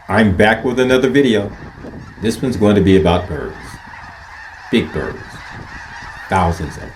I'm back with another video. This one's going to be about birds. Big birds. Thousands of them.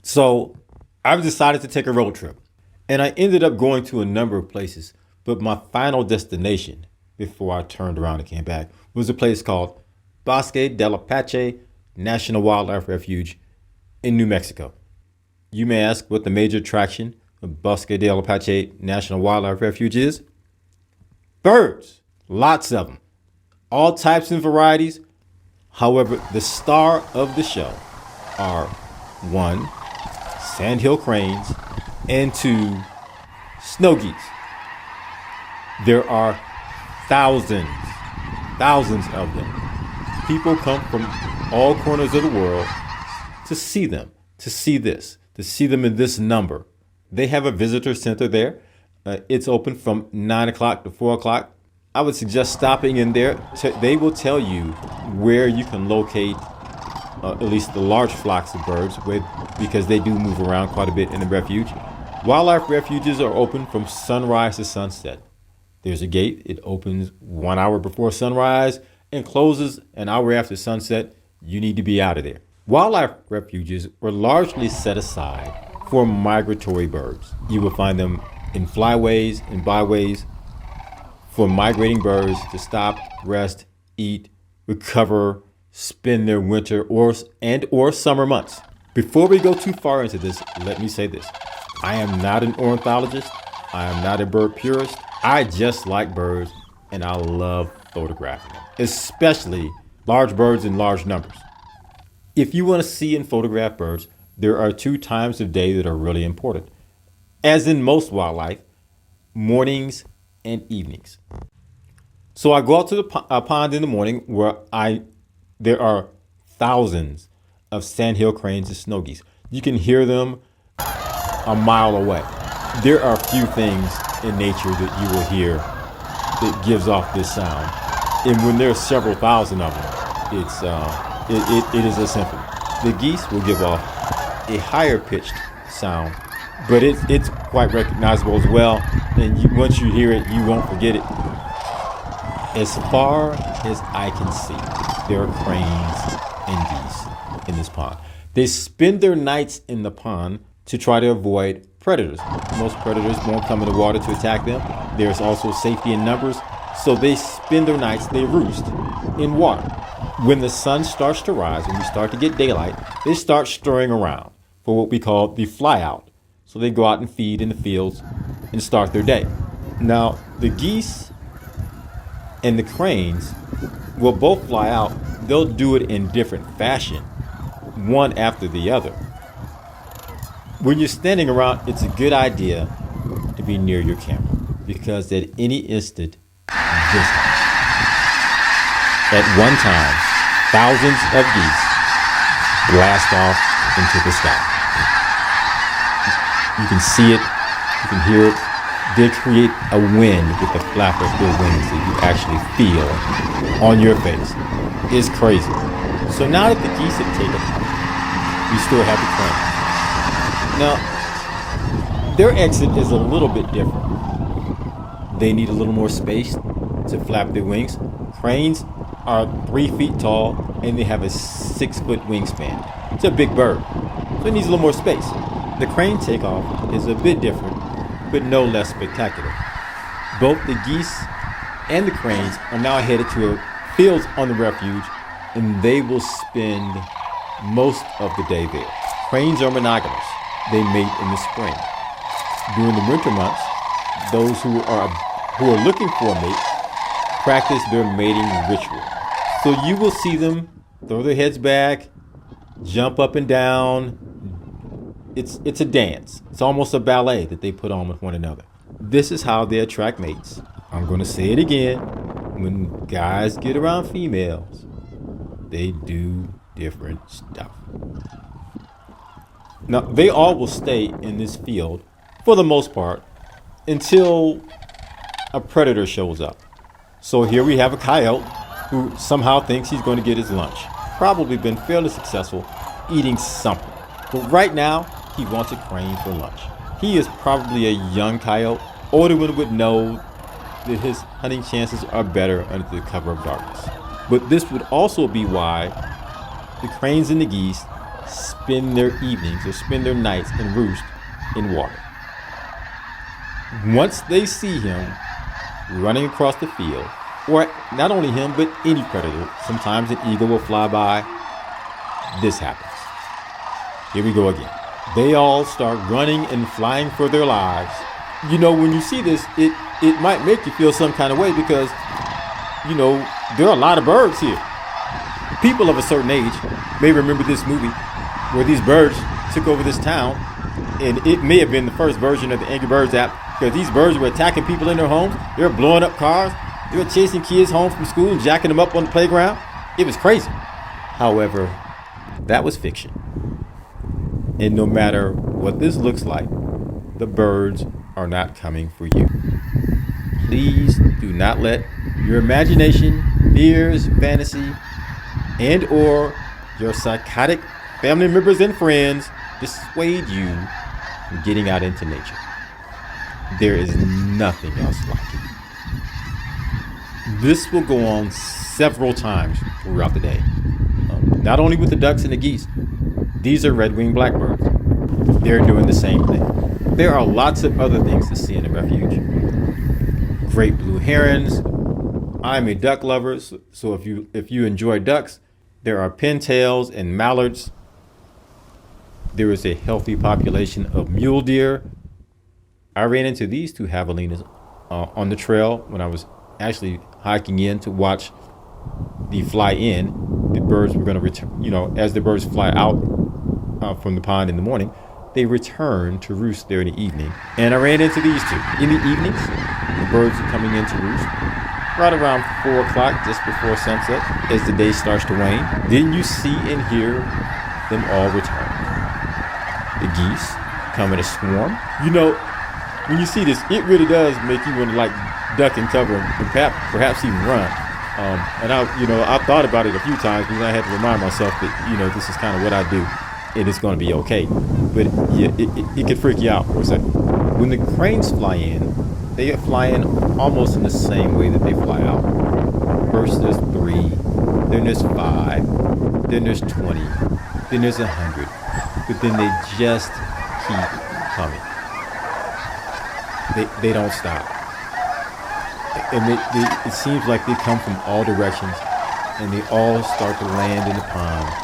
So I've decided to take a road trip, and I ended up going to a number of places, but my final destination before I turned around and came back was a place called Bosque Del Apache National Wildlife Refuge in New Mexico. You may ask what the major attraction of Bosque Del Apache National Wildlife Refuge is? Birds, lots of them, all types and varieties. However, the star of the show are one, sandhill cranes, and two, snow geese. There are thousands of them. People come from all corners of the world to see them, to see them in this number. They have a visitor center there. It's open from 9 o'clock to 4 o'clock. I would suggest stopping in there. They will tell you where you can locate at least the large flocks of birds because they do move around quite a bit in the refuge. Wildlife refuges are open from sunrise to sunset. There's a gate. It opens 1 hour before sunrise and closes an hour after sunset. You need to be out of there. Wildlife refuges were largely set aside for migratory birds. You will find them in flyways and byways for migrating birds to stop, rest, eat, recover, spend their winter or summer months. Before we go too far into this, let me say this. I am not an ornithologist. I am not a bird purist. I just like birds, and I love photographing them, especially large birds in large numbers. If you want to see and photograph birds, there are 2 times of day that are really important. As in most wildlife, mornings and evenings. So I go out to the pond in the morning where there are thousands of sandhill cranes and snow geese. You can hear them a mile away. There are few things in nature that you will hear that gives off this sound. And when there's several thousand of them, it is a symphony. The geese will give off a higher pitched sound, but it's quite recognizable as well. And once you hear it, you won't forget it. As far as I can see, there are cranes and geese in this pond. They spend their nights in the pond to try to avoid predators. Most predators won't come in the water to attack them. There's also safety in numbers, so they spend their nights, they roost in water. When the sun starts to rise, when we start to get daylight, they start stirring around for what we call the fly out. So they go out and feed in the fields and start their day. Now, the geese and the cranes will both fly out. They'll do it in different fashion, one after the other. When you're standing around, it's a good idea to be near your camera because at any instant, at one time, thousands of geese blast off into the sky. You can see it, you can hear it. They create a wind with the flap of their wings that you actually feel on your face. It's crazy. So now that the geese have taken off, we still have the cranes. Now, their exit is a little bit different. They need a little more space to flap their wings. Cranes are 3 feet tall and they have a 6-foot wingspan. It's a big bird, so it needs a little more space. The crane takeoff is a bit different, but no less spectacular. Both the geese and the cranes are now headed to fields on the refuge, and they will spend most of the day there. Cranes are monogamous. They mate in the spring. During the winter months, those who are looking for a mate practice their mating ritual. So you will see them throw their heads back, jump up and down. It's a dance. It's almost a ballet that they put on with one another. This is how they attract mates. I'm going to say it again. When guys get around females, they do different stuff. Now, they all will stay in this field for the most part until a predator shows up. So here we have a coyote who somehow thinks he's going to get his lunch. Probably been fairly successful eating something. But right now, he wants a crane for lunch. He is probably a young coyote. Older one would know that his hunting chances are better under the cover of darkness. But this would also be why the cranes and the geese spend their evenings or spend their nights and roost in water. Once they see him running across the field, or not only him, but any predator, sometimes an eagle will fly by, this happens. Here we go again. They all start running and flying for their lives. You know, when you see this, it might make you feel some kind of way because, you know, there are a lot of birds here. People of a certain age may remember this movie where these birds took over this town, and it may have been the first version of the Angry Birds app because these birds were attacking people in their homes. They were blowing up cars. They were chasing kids home from school and jacking them up on the playground. It was crazy. However, that was fiction. And no matter what this looks like, the birds are not coming for you. Please do not let your imagination, fears, fantasy, and or your psychotic family members and friends dissuade you from getting out into nature. There is nothing else like it. This will go on several times throughout the day. Not only with the ducks and the geese, these are red-winged blackbirds. They're doing the same thing. There are lots of other things to see in the refuge. Great blue herons. I'm a duck lover, so if you enjoy ducks, there are pintails and mallards. There is a healthy population of mule deer. I ran into these two javelinas on the trail when I was actually hiking in to watch the fly in. The birds were going to return, you know, as the birds fly out from the pond in the morning, they return to roost there in the evening. And I ran into these two. In the evenings, the birds are coming in to roost right around 4 o'clock, just before sunset, as the day starts to wane. Then you see and hear them all return. The geese come in a swarm. You know, when you see this, it really does make you want to like duck and cover and perhaps even run. And I thought about it a few times because I had to remind myself that, you know, this is kind of what I do and it's going to be okay. But yeah, it could freak you out for a second. When the cranes fly in, they fly in almost in the same way that they fly out. First there's 3, then there's 5, then there's 20, then there's 100. But then they just keep coming. They don't stop. And it seems like they come from all directions and they all start to land in the pond.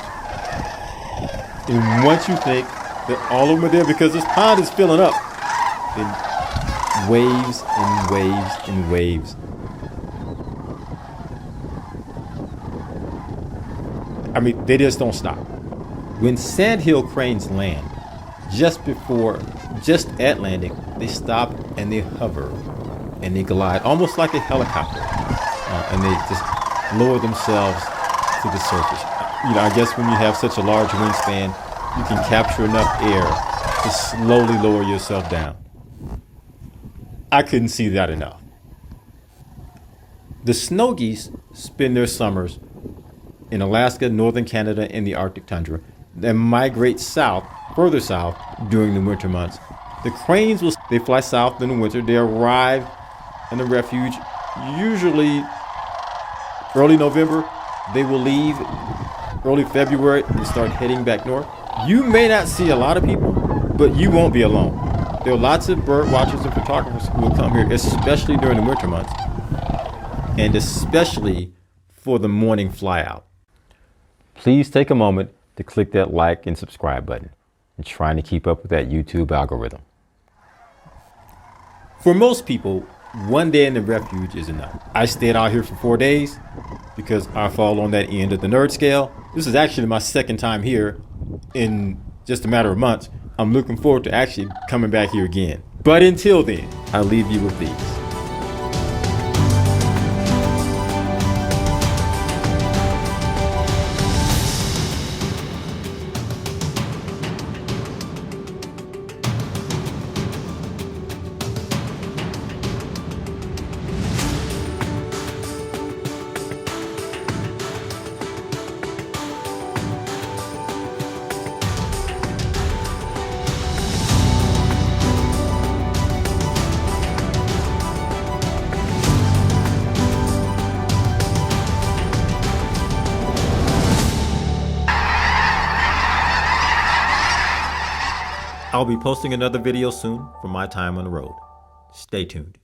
And once you think that all of them are there because this pond is filling up, then waves and waves and waves. I mean, they just don't stop. When Sandhill cranes land, just at landing, they stop and they hover and they glide almost like a helicopter, and they just lower themselves to the surface. You know, I guess when you have such a large wingspan, you can capture enough air to slowly lower yourself down. I couldn't see that enough. The snow geese spend their summers in Alaska, northern Canada, and the Arctic tundra, then migrate south, further south, during the winter months. The cranes they fly south in the winter. They arrive in the refuge usually early November. They will leave early February and start heading back north. You may not see a lot of people, but you won't be alone. There are lots of bird watchers and photographers who will come here, especially during the winter months, and especially for the morning fly out. Please take a moment to click that like and subscribe button and trying to keep up with that YouTube algorithm. For most people, one day in the refuge is enough. I stayed out here for 4 days because I fall on that end of the nerd scale. This is actually my second time here in just a matter of months. I'm looking forward to actually coming back here again. But until then, I'll leave you with these. I'll be posting another video soon from my time on the road. Stay tuned.